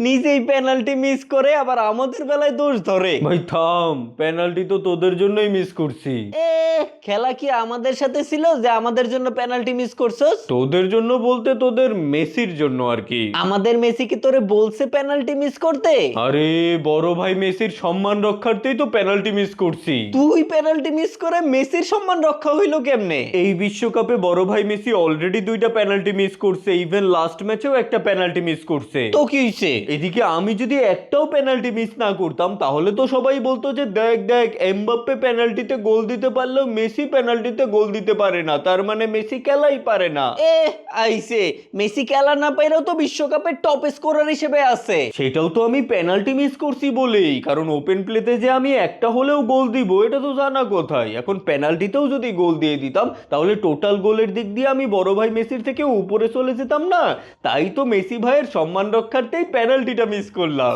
নিজেই penalty miss করে আবার আমাদের বেলায় দোষ ধরে। ভাই থাম, পেনাল্টি তো তোদের জন্যই মিস করছি। এ খেলা কি আমাদের সাথে ছিল যে আমাদের জন্য পেনাল্টি মিস করছস? তোদের জন্য বলতে তোদের মেসির জন্য আর কি। আমাদের মেসি কি তোরে বলছে পেনাল্টি মিস করতে? আরে বড় ভাই মেসির সম্মান রক্ষার্থেই তো পেনাল্টি মিস করছি। তুই পেনাল্টি মিস করে মেসির সম্মান রক্ষা হইলো কেমনে? এই বিশ্বকাপে বড় ভাই মেসি অলরেডি 2টা পেনাল্টি মিস করছে, ইভেন লাস্ট ম্যাচেও একটা পেনাল্টি মিস করছে। তো কি হইছে? এদিকে আমি যদি একটাও পেনাল্টি মিস না করতাম তাহলে তো সবাই বলতো যে দেখ দেখ এমবাপ্পে পেনাল্টিতে গোল দিতে পারলেও মেসি পেনাল্টিতে গোল দিতে পারে না, তার মানে মেসি খেলাই পারে না। আইছে মেসি খেলা না পাইরাও তো বিশ্বকাপের টপ স্কোরার হিসেবে আছে। সেটাও তো আমি পেনাল্টি মিস করছি বলেই, কারণ ওপেন প্লেতে যে আমি একটা হলেও গোল দিব এটা তো জানা কোথায়। এখন পেনাল্টিতেও যদি গোল দিয়ে দিতাম তাহলে টোটাল গোলের দিক দিয়ে আমি বড় ভাই মেসির থেকে উপরে চলে যেতাম না। তাই তো মেসি ভাইয়ের সম্মান রক্ষার্থেই পেনাল্টিটা মিস করলাম।